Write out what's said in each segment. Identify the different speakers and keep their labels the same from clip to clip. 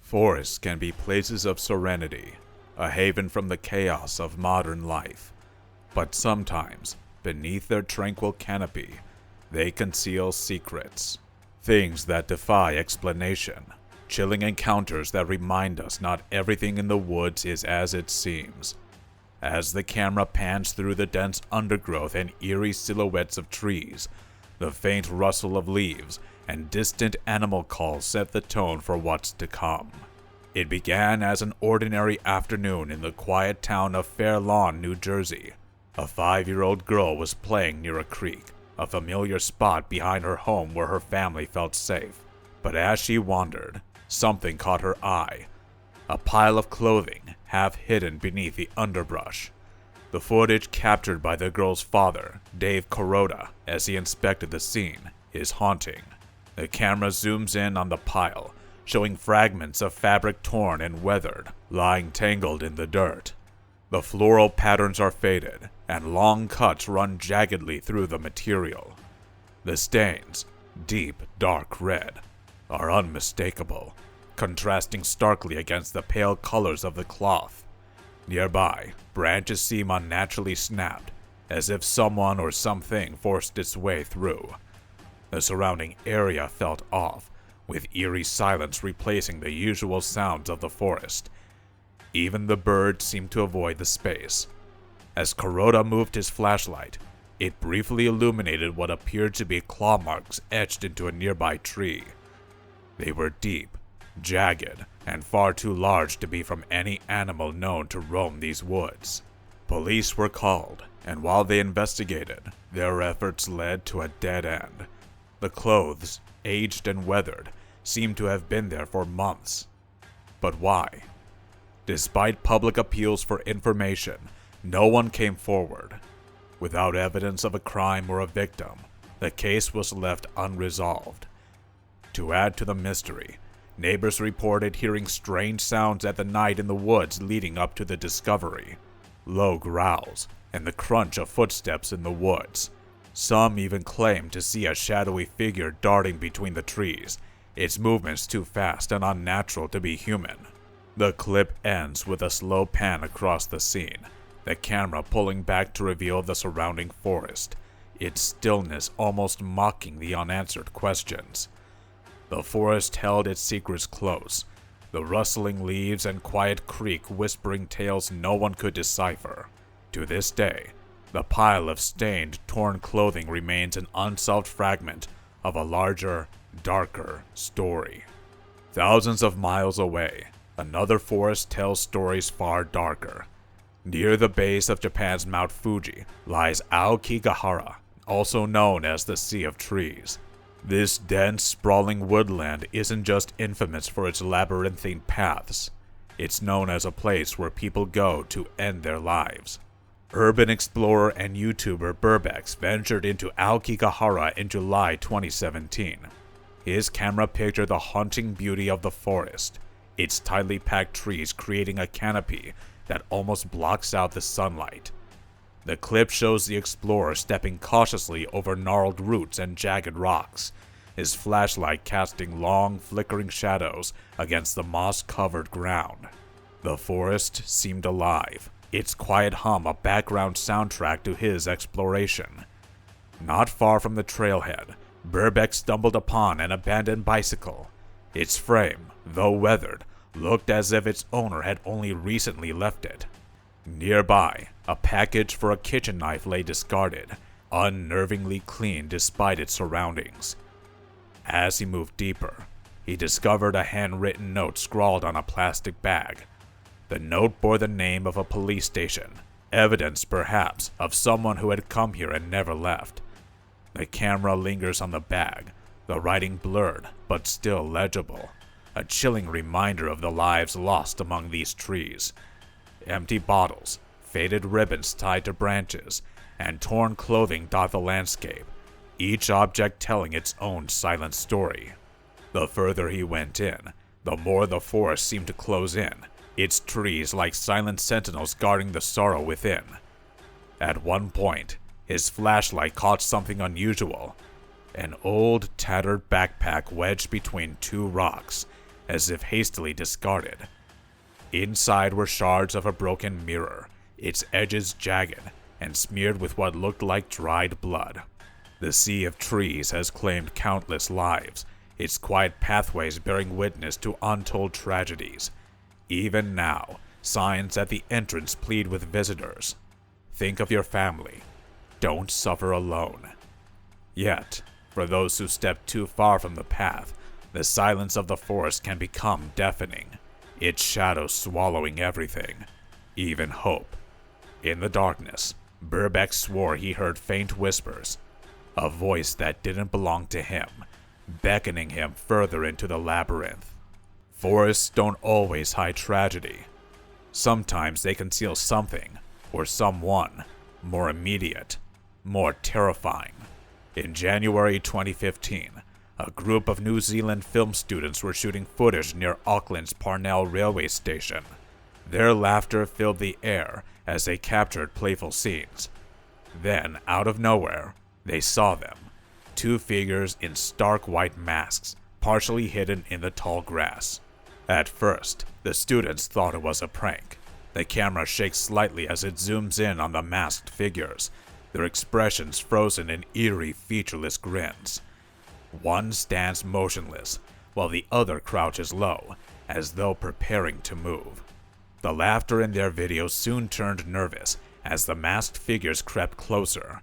Speaker 1: Forests can be places of serenity, a haven from the chaos of modern life. But sometimes, beneath their tranquil canopy, they conceal secrets. Things that defy explanation. Chilling encounters that remind us not everything in the woods is as it seems. As the camera pans through the dense undergrowth and eerie silhouettes of trees, the faint rustle of leaves and distant animal calls set the tone for what's to come. It began as an ordinary afternoon in the quiet town of Fair Lawn, New Jersey. A 5-year-old girl was playing near a creek, a familiar spot behind her home where her family felt safe. But as she wandered, something caught her eye. A pile of clothing, half hidden beneath the underbrush. The footage captured by the girl's father, Dave Kuroda, as he inspected the scene, is haunting. The camera zooms in on the pile, showing fragments of fabric torn and weathered, lying tangled in the dirt. The floral patterns are faded, and long cuts run jaggedly through the material. The stains, deep dark red, are unmistakable, contrasting starkly against the pale colors of the cloth. Nearby, branches seem unnaturally snapped, as if someone or something forced its way through. The surrounding area felt off, with eerie silence replacing the usual sounds of the forest. Even the birds seemed to avoid the space. As Kuroda moved his flashlight, it briefly illuminated what appeared to be claw marks etched into a nearby tree. They were deep, jagged, and far too large to be from any animal known to roam these woods. Police were called, and while they investigated, their efforts led to a dead end. The clothes, aged and weathered, seemed to have been there for months. But why? Despite public appeals for information, no one came forward. Without evidence of a crime or a victim, the case was left unresolved. To add to the mystery, neighbors reported hearing strange sounds at the night in the woods leading up to the discovery. Low growls, and the crunch of footsteps in the woods. Some even claimed to see a shadowy figure darting between the trees, its movements too fast and unnatural to be human. The clip ends with a slow pan across the scene, the camera pulling back to reveal the surrounding forest, its stillness almost mocking the unanswered questions. The forest held its secrets close, the rustling leaves and quiet creek whispering tales no one could decipher. To this day, the pile of stained, torn clothing remains an unsolved fragment of a larger, darker story. Thousands of miles away, another forest tells stories far darker. Near the base of Japan's Mount Fuji lies Aokigahara, also known as the Sea of Trees. This dense, sprawling woodland isn't just infamous for its labyrinthine paths. It's known as a place where people go to end their lives. Urban explorer and YouTuber Burbex ventured into Aokigahara in July 2017. His camera pictured the haunting beauty of the forest, its tightly packed trees creating a canopy that almost blocks out the sunlight. The clip shows the explorer stepping cautiously over gnarled roots and jagged rocks, his flashlight casting long, flickering shadows against the moss-covered ground. The forest seemed alive, its quiet hum a background soundtrack to his exploration. Not far from the trailhead, Burbeck stumbled upon an abandoned bicycle. Its frame, though weathered, looked as if its owner had only recently left it. Nearby, a package for a kitchen knife lay discarded, unnervingly clean despite its surroundings. As he moved deeper, he discovered a handwritten note scrawled on a plastic bag. The note bore the name of a police station, evidence perhaps of someone who had come here and never left. The camera lingers on the bag, the writing blurred but still legible, a chilling reminder of the lives lost among these trees. Empty bottles, faded ribbons tied to branches, and torn clothing dot the landscape, each object telling its own silent story. The further he went in, the more the forest seemed to close in, its trees like silent sentinels guarding the sorrow within. At one point, his flashlight caught something unusual. An old, tattered backpack wedged between two rocks, as if hastily discarded. Inside were shards of a broken mirror, its edges jagged and smeared with what looked like dried blood. The sea of trees has claimed countless lives, its quiet pathways bearing witness to untold tragedies. Even now, signs at the entrance plead with visitors. Think of your family. Don't suffer alone. Yet, for those who step too far from the path, the silence of the forest can become deafening, its shadows swallowing everything, even hope. In the darkness, Burbeck swore he heard faint whispers, a voice that didn't belong to him, beckoning him further into the labyrinth. Forests don't always hide tragedy. Sometimes they conceal something, or someone, more immediate, more terrifying. In January 2015, a group of New Zealand film students were shooting footage near Auckland's Parnell railway station. Their laughter filled the air as they captured playful scenes. Then, out of nowhere, they saw them. Two figures in stark white masks, partially hidden in the tall grass. At first, the students thought it was a prank. The camera shakes slightly as it zooms in on the masked figures, their expressions frozen in eerie, featureless grins. One stands motionless, while the other crouches low, as though preparing to move. The laughter in their video soon turned nervous as the masked figures crept closer.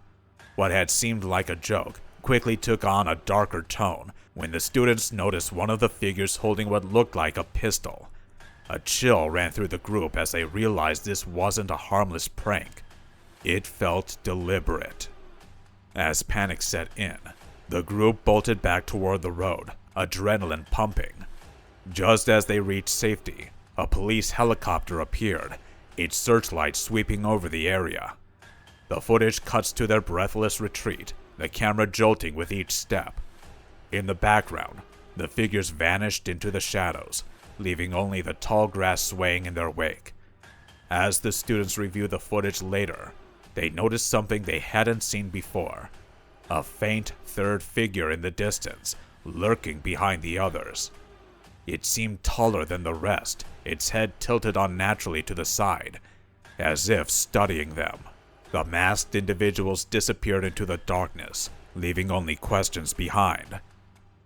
Speaker 1: What had seemed like a joke quickly took on a darker tone when the students noticed one of the figures holding what looked like a pistol. A chill ran through the group as they realized this wasn't a harmless prank. It felt deliberate. As panic set in, the group bolted back toward the road, adrenaline pumping. Just as they reached safety, a police helicopter appeared, its searchlight sweeping over the area. The footage cuts to their breathless retreat, the camera jolting with each step. In the background, the figures vanished into the shadows, leaving only the tall grass swaying in their wake. As the students review the footage later, they noticed something they hadn't seen before. A faint third figure in the distance, lurking behind the others. It seemed taller than the rest, its head tilted unnaturally to the side, as if studying them. The masked individuals disappeared into the darkness, leaving only questions behind.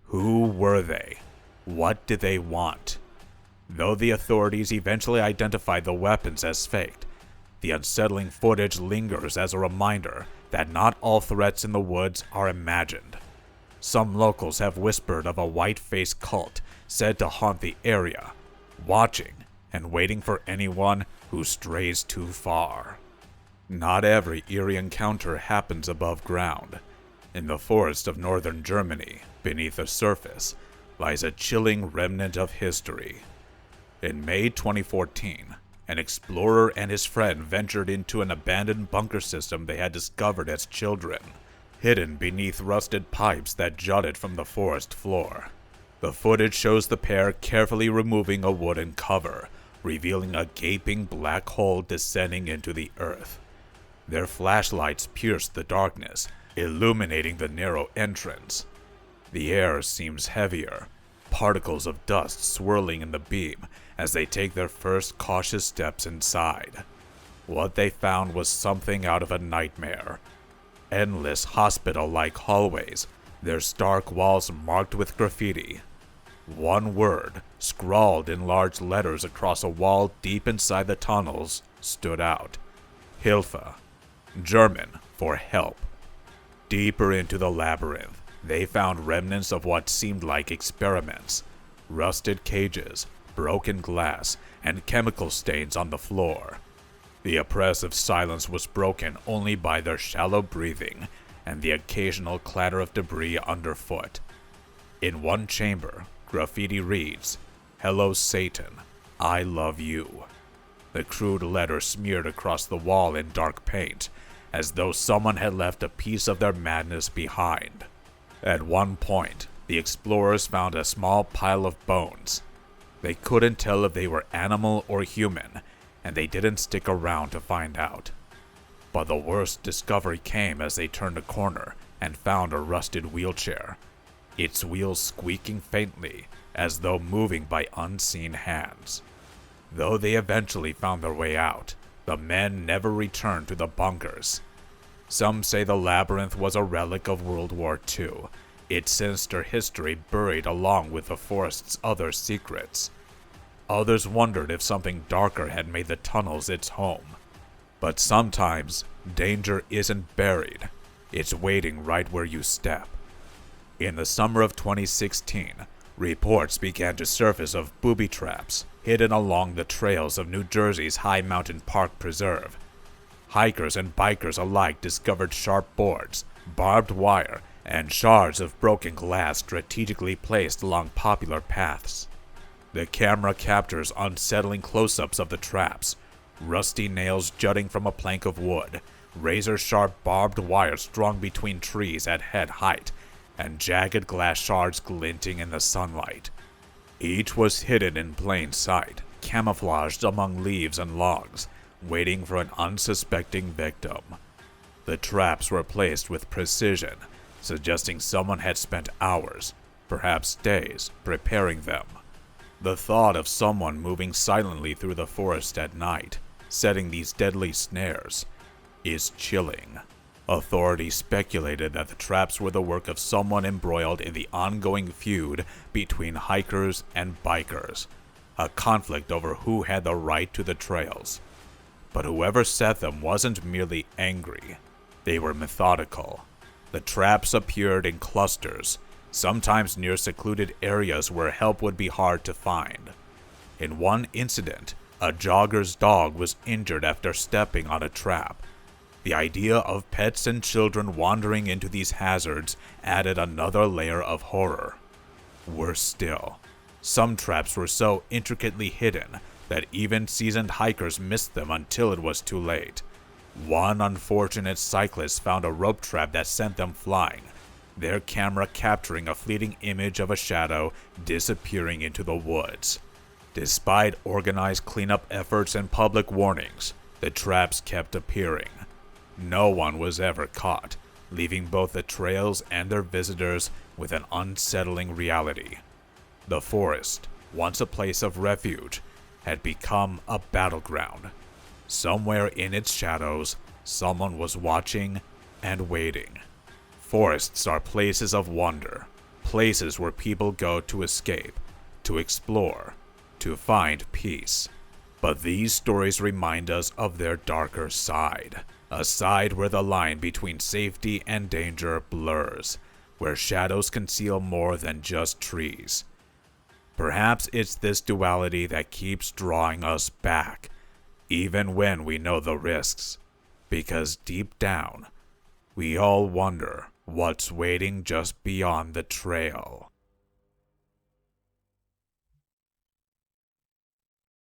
Speaker 1: Who were they? What did they want? Though the authorities eventually identified the weapons as faked, the unsettling footage lingers as a reminder that not all threats in the woods are imagined. Some locals have whispered of a white-faced cult said to haunt the area, watching and waiting for anyone who strays too far. Not every eerie encounter happens above ground. In the forest of northern Germany, beneath the surface, lies a chilling remnant of history. In May 2014, an explorer and his friend ventured into an abandoned bunker system they had discovered as children, hidden beneath rusted pipes that jutted from the forest floor. The footage shows the pair carefully removing a wooden cover, revealing a gaping black hole descending into the earth. Their flashlights pierced the darkness, illuminating the narrow entrance. The air seems heavier, particles of dust swirling in the beam as they take their first cautious steps inside. What they found was something out of a nightmare. Endless hospital-like hallways, their stark walls marked with graffiti. One word, scrawled in large letters across a wall deep inside the tunnels, stood out. Hilfe, German for help. Deeper into the labyrinth, they found remnants of what seemed like experiments. Rusted cages, broken glass, and chemical stains on the floor. The oppressive silence was broken only by their shallow breathing and the occasional clatter of debris underfoot. In one chamber, graffiti reads, "Hello Satan, I love you." The crude letter smeared across the wall in dark paint, as though someone had left a piece of their madness behind. At one point, the explorers found a small pile of bones. They couldn't tell if they were animal or human, and they didn't stick around to find out. But the worst discovery came as they turned a corner and found a rusted wheelchair. its wheels squeaking faintly as though moving by unseen hands. Though they eventually found their way out, the men never returned to the bunkers. Some say the labyrinth was a relic of World War II, its sinister history buried along with the forest's other secrets. Others wondered if something darker had made the tunnels its home. But sometimes, danger isn't buried, it's waiting right where you step. In the summer of 2016, reports began to surface of booby traps hidden along the trails of New Jersey's High Mountain Park Preserve. Hikers and bikers alike discovered sharp boards, barbed wire, and shards of broken glass strategically placed along popular paths. The camera captures unsettling close-ups of the traps, rusty nails jutting from a plank of wood, razor-sharp barbed wire strung between trees at head height, and jagged glass shards glinting in the sunlight. Each was hidden in plain sight, camouflaged among leaves and logs, waiting for an unsuspecting victim. The traps were placed with precision, suggesting someone had spent hours, perhaps days, preparing them. The thought of someone moving silently through the forest at night, setting these deadly snares, is chilling. Authorities speculated that the traps were the work of someone embroiled in the ongoing feud between hikers and bikers, a conflict over who had the right to the trails. But whoever set them wasn't merely angry, they were methodical. The traps appeared in clusters, sometimes near secluded areas where help would be hard to find. In one incident, a jogger's dog was injured after stepping on a trap. The idea of pets and children wandering into these hazards added another layer of horror. Worse still, some traps were so intricately hidden that even seasoned hikers missed them until it was too late. One unfortunate cyclist found a rope trap that sent them flying, their camera capturing a fleeting image of a shadow disappearing into the woods. Despite organized cleanup efforts and public warnings, the traps kept appearing. No one was ever caught, leaving both the trails and their visitors with an unsettling reality. The forest, once a place of refuge, had become a battleground. Somewhere in its shadows, someone was watching and waiting. Forests are places of wonder, places where people go to escape, to explore, to find peace. But these stories remind us of their darker side, a side where the line between safety and danger blurs, where shadows conceal more than just trees. Perhaps it's this duality that keeps drawing us back, even when we know the risks, because deep down, we all wonder what's waiting just beyond the trail.